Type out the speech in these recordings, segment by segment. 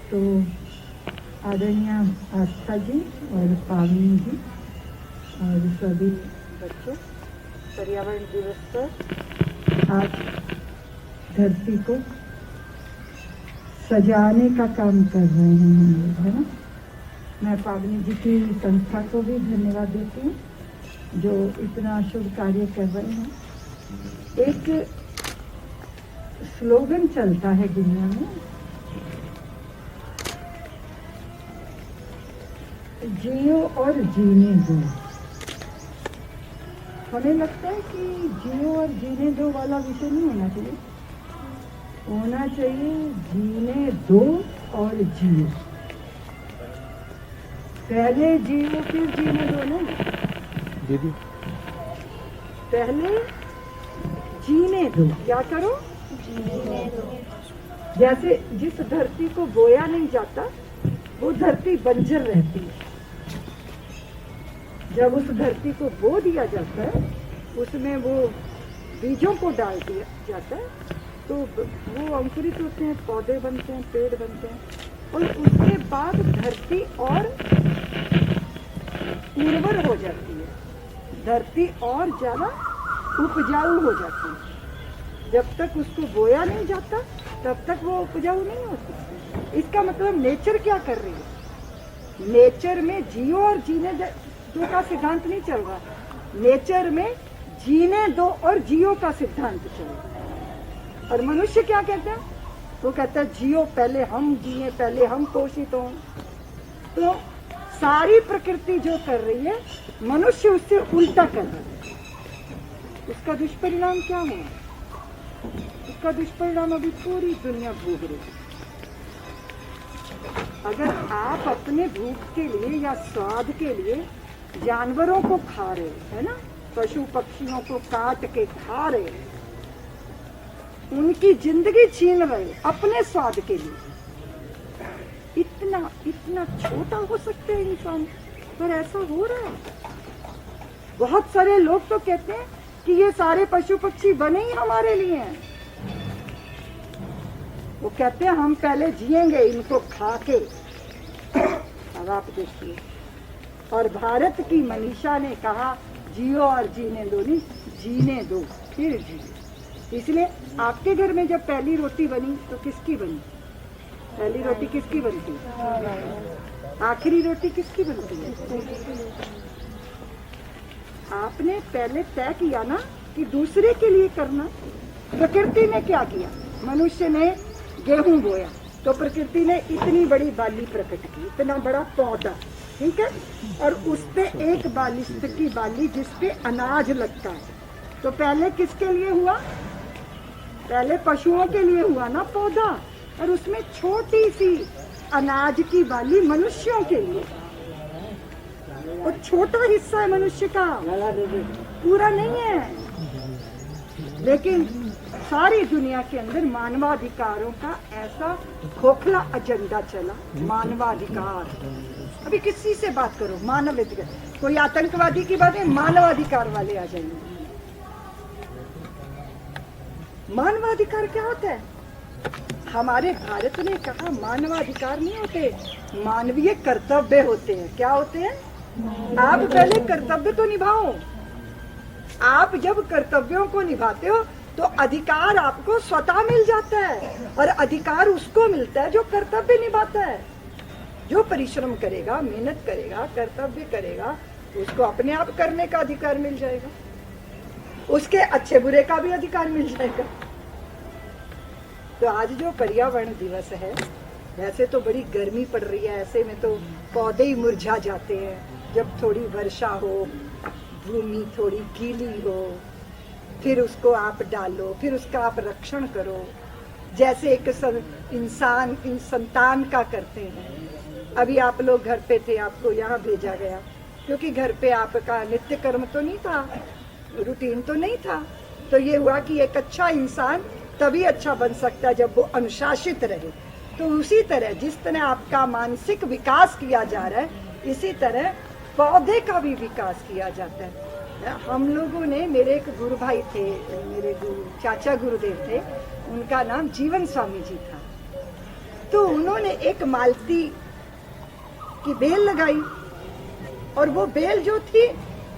तो आदरणीय आस्था जी और पावनी जी और सभी बच्चों, पर्यावरण दिवस पर आज धरती को सजाने का काम कर रहे हैं हम लोग, है ना। मैं पावनी जी की संस्था को भी धन्यवाद देती हूँ जो इतना शुभ कार्य कर रहे हैं। एक स्लोगन चलता है दुनिया में, जियो और जीने दो। हमें लगता है कि जियो और जीने दो वाला विषय नहीं होना चाहिए, होना चाहिए जीने दो और जियो। पहले जियो फिर जीने दो ना दीदी। पहले जीने दो। क्या करो? जीने दो। जैसे जिस धरती को बोया नहीं जाता वो धरती बंजर रहती है। जब उस धरती को बो दिया जाता है, उसमें वो बीजों को डाल दिया जाता है, तो वो अंकुरित होते हैं, पौधे बनते हैं, पेड़ बनते हैं, और उसके बाद धरती और उर्वर हो जाती है, धरती और ज्यादा उपजाऊ हो जाती है। जब तक उसको बोया नहीं जाता तब तक वो उपजाऊ नहीं होती। इसका मतलब नेचर क्या कर रही है? नेचर में जियो और जीने दो का सिद्धांत नहीं चल रहा, नेचर में जीने दो और जियो का सिद्धांत चल रहा। और मनुष्य क्या कहता है? वो कहता है जियो पहले हम जिए, पहले हम पोषित हों। तो सारी प्रकृति जो कर रही है मनुष्य उससे उल्टा कर रहा है। उसका दुष्परिणाम क्या हुआ? उसका दुष्परिणाम अभी पूरी दुनिया भोग रही है। अगर आप अपने भूख के लिए या स्वाद के लिए जानवरों को खा रहे है ना, पशु पक्षियों को काट के खा रहे, उनकी जिंदगी छीन रहे अपने स्वाद के लिए, इतना इतना छोटा हो सकते हैं इंसान, पर ऐसा हो रहा है। बहुत सारे लोग तो कहते हैं कि ये सारे पशु पक्षी बने ही हमारे लिए हैं। वो कहते हैं हम पहले जिएंगे इनको खा के। अब आप देखिए, और भारत की मनीषा ने कहा जियो और जीने दो, नहीं जीने दो फिर जियो। इसलिए आपके घर में जब पहली रोटी बनी तो किसकी बनी? पहली रोटी किसकी बनती है? आखिरी रोटी किसकी बनती है? आपने पहले तय किया ना कि दूसरे के लिए करना। प्रकृति ने क्या किया? मनुष्य ने गेहूं बोया तो प्रकृति ने इतनी बड़ी बाली प्रकट की, इतना बड़ा पौधा, ठीक है, और उस पे एक बालिस्त की बाली जिसपे अनाज लगता है। तो पहले किसके लिए हुआ? पहले पशुओं के लिए हुआ ना पौधा, और उसमें छोटी सी अनाज की बाली मनुष्यों के लिए। और छोटा हिस्सा है मनुष्य का, पूरा नहीं है। लेकिन सारी दुनिया के अंदर मानवाधिकारों का ऐसा खोखला एजेंडा चला। मानवाधिकार, अभी किसी से बात करो मानवाधिकार, कोई आतंकवादी की बात है, मानवाधिकार वाले आ जाएंगे। मानवाधिकार क्या होता है? हमारे भारत ने कहा मानवाधिकार नहीं होते, मानवीय कर्तव्य होते हैं। क्या होते हैं? आप पहले कर्तव्य तो निभाओ। आप जब कर्तव्यों को निभाते हो तो अधिकार आपको स्वतः मिल जाता है, और अधिकार उसको मिलता है जो कर्तव्य निभाता है। जो परिश्रम करेगा, मेहनत करेगा, कर्तव्य करेगा, उसको अपने आप करने का अधिकार मिल जाएगा, उसके अच्छे बुरे का भी अधिकार मिल जाएगा। तो आज जो पर्यावरण दिवस है, वैसे तो बड़ी गर्मी पड़ रही है, ऐसे में तो पौधे ही मुरझा जाते हैं। जब थोड़ी वर्षा हो, भूमि थोड़ी गीली हो, फिर उसको आप डालो, फिर उसका आप रक्षण करो, जैसे एक इंसान इन संतान का करते हैं। अभी आप लोग घर पे थे, आपको यहाँ भेजा गया क्योंकि घर पे आपका नित्य कर्म तो नहीं था, रूटीन तो नहीं था। तो ये हुआ कि एक अच्छा इंसान तभी अच्छा बन सकता है जब वो अनुशासित रहे। तो उसी तरह जिस तरह आपका मानसिक विकास किया जा रहा है, इसी तरह पौधे का भी विकास किया जाता है। हम लोगों ने, मेरे एक गुरु भाई थे, मेरे चाचा गुरुदेव थे, उनका नाम जीवन स्वामी जी था। तो उन्होंने एक मालती की बेल लगाई, और वो बेल जो थी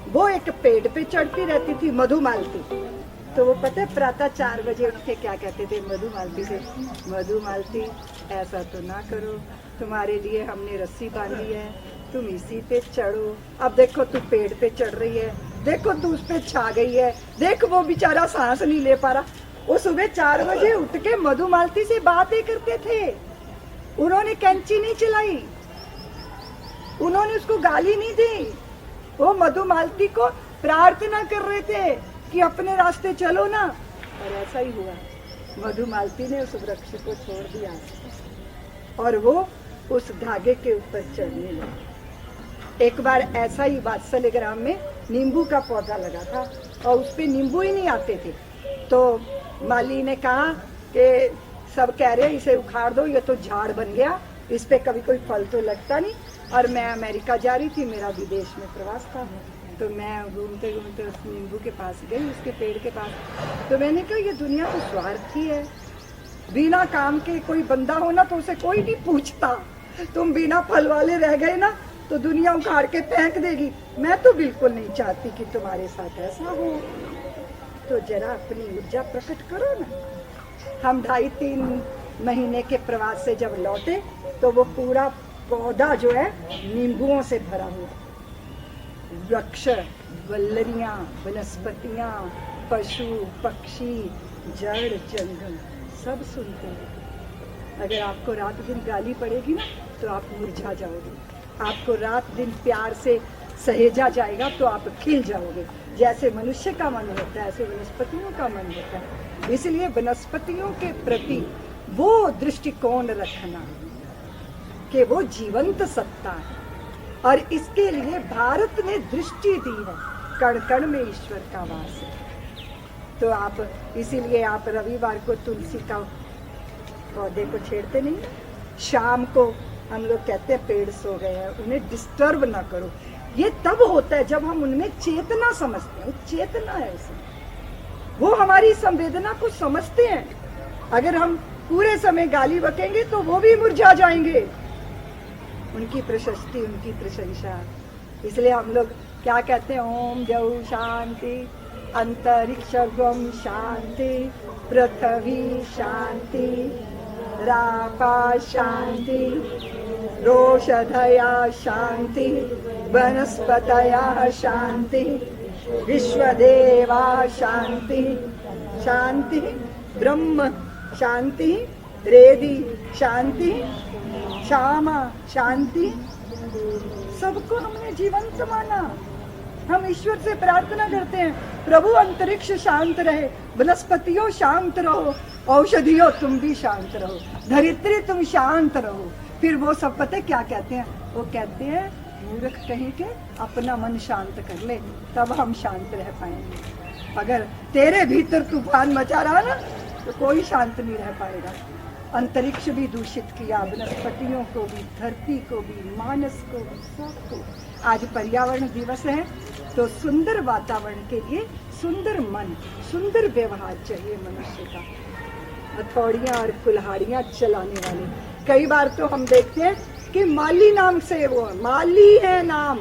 वो एक पेड़ पे चढ़ती रहती थी, मधुमालती। तो वो पता है प्रातः 4 बजे उठ के क्या कहते थे मधुमालती से, मधुमालती ऐसा तो ना करो, तुम्हारे लिए हमने रस्सी बांधी है, तुम इसी पे चढ़ो। अब देखो तू पेड़ पे चढ़ रही है, देखो तू उस पे छा गई है, देख वो बेचारा सांस नहीं ले पा रहा। वो सुबह 4 बजे उठ के मधुमालती से बातें करते थे। उन्होंने कैंची नहीं चलाई, उन्होंने उसको गाली नहीं दी, वो मधुमालती को प्रार्थना कर रहे थे कि अपने रास्ते चलो ना। और ऐसा ही हुआ, मधुमालती ने उस वृक्ष को छोड़ दिया और वो उस धागे के ऊपर चढ़ने लगी। एक बार ऐसा ही वात्सल्य ग्राम में नींबू का पौधा लगा था और उस पे नींबू ही नहीं आते थे। तो माली ने कहा कि सब कह रहे इसे उखाड़ दो, ये तो झाड़ बन गया, इस पे कभी कोई फल तो लगता नहीं। और मैं अमेरिका जा रही थी, मेरा विदेश में प्रवास था, तो मैं घूमते घूमते उस नींबू के पास गई, उसके पेड़ के पास। तो मैंने कहा ये दुनिया तो स्वार्थी है, बिना काम के कोई बंदा हो ना तो उसे कोई नहीं पूछता, तुम बिना फल वाले रह गए ना तो दुनिया उखाड़ के फेंक देगी। मैं तो बिल्कुल नहीं चाहती कि तुम्हारे साथ ऐसा हो, तो जरा अपनी ऊर्जा प्रकट करो ना। हम 2.5-3 महीने के प्रवास से जब लौटे तो वो पूरा पौधा जो है नींबुओं से भरा हुआ, वृक्ष, वल्लरियां, वनस्पतियां, पशु पक्षी, जड़ जंगल सब सुनते हैं। अगर आपको रात दिन गाली पड़ेगी ना तो आप मुरझा जाओगे, आपको रात दिन प्यार से सहेजा जाएगा तो आप खिल जाओगे। जैसे मनुष्य का मन होता है ऐसे वनस्पतियों का मन होता है। इसलिए वनस्पतियों के प्रति वो दृष्टिकोण रखना कि वो जीवंत सत्ता है, और इसके लिए भारत ने दृष्टि दी है, कण कण में ईश्वर का वास है। तो आप इसीलिए आप रविवार को तुलसी का पौधे को छेड़ते नहीं, शाम को हम लोग कहते हैं पेड़ सो गए हैं, उन्हें डिस्टर्ब ना करो। ये तब होता है जब हम उनमें चेतना समझते हैं, चेतना है उसमें, वो हमारी संवेदना को समझते हैं। अगर हम पूरे समय गाली बकेंगे तो वो भी मुरझा जाएंगे। उनकी प्रशस्ति, उनकी प्रशंसा, इसलिए हम लोग क्या कहते हैं, ओम द्यौ शांति, अंतरिक्षम शांति, पृथ्वी शांति, रापा शांति, रोषधया शांति, वनस्पतया शांति, विश्वदेवा शांति, शांति ब्रह्म शांति, रेदी शांति, श्यामा शांति। सबको हमने जीवंत माना। हम ईश्वर से प्रार्थना करते हैं, प्रभु अंतरिक्ष शांत रहे, वनस्पतियों शांत रहो, औषधियों तुम भी शांत रहो, धरित्री तुम शांत रहो। फिर वो सब पता क्या कहते हैं, वो कहते हैं मूर्ख कहीं के अपना मन शांत कर ले तब हम शांत रह पाएंगे। अगर तेरे भीतर तूफान मचा रहा ना तो कोई शांत नहीं रह पाएगा। अंतरिक्ष भी दूषित किया, वनस्पतियों को भी, धरती को भी, मानस को भी, सबको। आज पर्यावरण दिवस है तो सुंदर वातावरण के लिए सुंदर मन, सुंदर व्यवहार चाहिए मनुष्य का। हथौड़ियाँ और कुल्हाड़ियाँ चलाने वाले, कई बार तो हम देखते हैं कि माली नाम से, वो माली है नाम,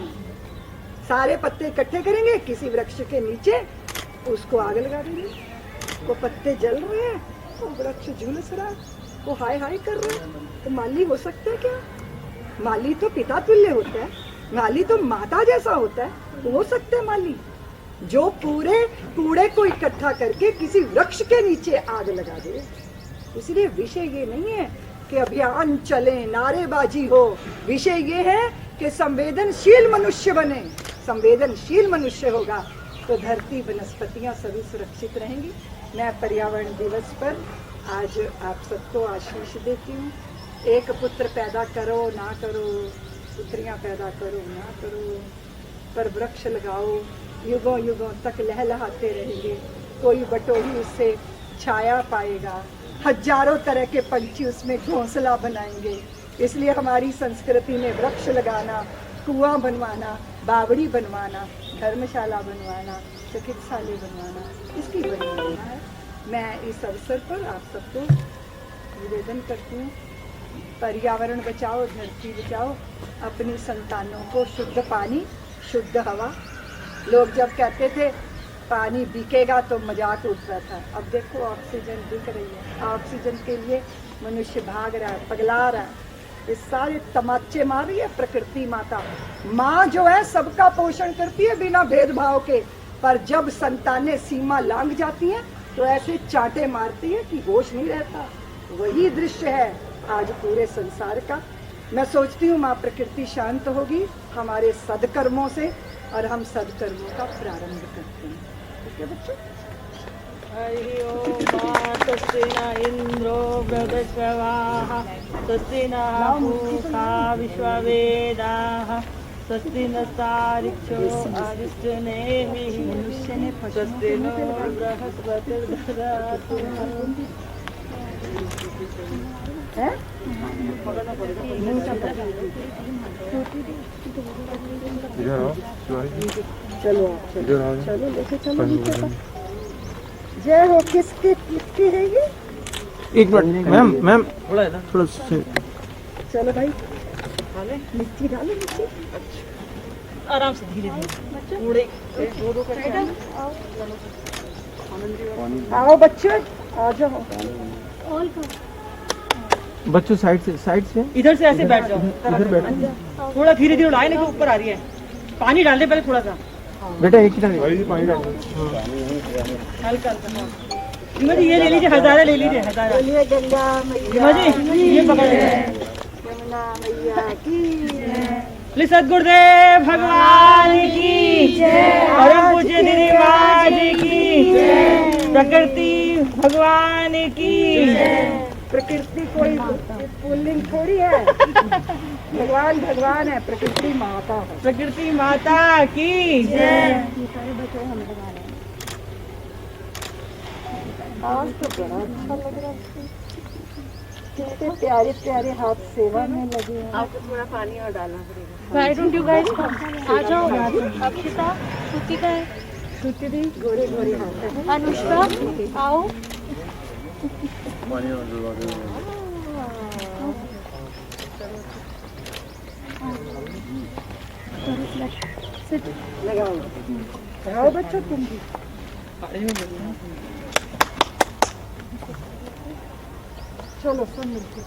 सारे पत्ते इकट्ठे करेंगे किसी वृक्ष के नीचे, उसको आग लगा देंगे। वो पत्ते जल रहे हैं, वो वृक्ष झुलस रहा है, वो हाय हाय कर रहे हैं। तो माली हो सकता है क्या? माली तो पिता तुल्य होता है, माली तो माता जैसा होता है। हो सकता है माली जो पूरे कूड़े को इकट्ठा करके किसी वृक्ष के नीचे आग लगा दे। इसलिए विषय ये नहीं है कि अभियान चले, नारेबाजी हो। विषय ये है कि संवेदनशील मनुष्य बने। संवेदनशील मनुष्य होगा तो धरती, वनस्पतियां सभी सुरक्षित रहेंगी। मैं पर्यावरण दिवस पर आज आप सबको आशीष देती हूँ। एक पुत्र पैदा करो ना करो, पुत्रियां पैदा करो ना करो, पर वृक्ष लगाओ, युगों युगों तक लहलहाते रहेंगे। कोई बटोही उससे छाया पाएगा, हजारों तरह के पंछी उसमें घोंसला बनाएंगे। इसलिए हमारी संस्कृति में वृक्ष लगाना, कुआं बनवाना, बावड़ी बनवाना, धर्मशाला बनवाना, चिकित्सालय बनवाना, इसकी बड़ी महिमा है। मैं इस अवसर पर आप सबको निवेदन करती हूँ पर्यावरण बचाओ, धरती बचाओ, अपनी संतानों को शुद्ध पानी, शुद्ध हवा। लोग जब कहते थे पानी बिकेगा तो मजाक उठता था, अब देखो ऑक्सीजन बिक रही है। ऑक्सीजन के लिए मनुष्य भाग रहा है, पगला रहा है। ये सारे तमाचे मार रही है प्रकृति माता। माँ जो है सबका पोषण करती है बिना भेदभाव के, पर जब संतानें सीमा लांघ जाती हैं तो ऐसे चांटे मारती है कि होश नहीं रहता। वही दृश्य है आज पूरे संसार का। मैं सोचती हूँ माँ प्रकृति शांत होगी हमारे सदकर्मों से, और हम सदकर्मों का प्रारंभ करते हैं। ठीक है बच्चों? हरि ओम। स्वस्ति न इंद्रो बृहस्पतिः, स्वस्ति नः पूषा विश्ववेदाः, स्वस्ति नस्तार्क्ष्यो अरिष्टनेमिः, स्वस्ति नो बृहस्पतिर्दधातु। हैं? इधर आओ शिवाजी, चलो इधर आओ। चलो लेके चलो नीचे तक। जय हो किसकी किसकी है ये? एक मिनट मैम, मैम थोड़ा से चलो भाई मिट्टी डालो, मिट्टी। आराम से धीरे धीरे थोड़े आओ बच्चों, आ जाओ। बच्चों साइड से इधर से ऐसे बैठ जाओ, इधर बैठो। थोड़ा धीरे धीरे उड़ाए नहीं तो ऊपर आ रही है। पानी डाल दे पहले थोड़ा सा, बेटा एक ही डाल। भाई जी पानी डालो। हल्का हल्का। हिमा जी ये ले लीजिए, हजारा ले लीजिए, हजारा। बोलिए गंगा हिमा मैया जी ये पकड़ लीजिए। यमुना मैया की बोले सदगुरुदेव भगवान की परम पूज्य दीदी माँ जी की, प्रकृति भगवान की। प्रकृति कोई पुल्लिंग थोड़ी है, भगवान भगवान है, प्रकृति माता है। प्रकृति माता की आज तो बड़ा अच्छा लग रहा है, कितने प्यारे प्यारे हाथ सेवा में लगे हैं। आपको थोड़ा पानी और डालना पड़ेगा। Why don't you guys आ जाओ? अक्षिता, श्रुति का है, श्रुति दी गोरे गोरे हाथ है। अनुष्का आओ। पानी और डलवा दो। लगाओ लगाओ बच्चों तुम भी। चलो सब मिलके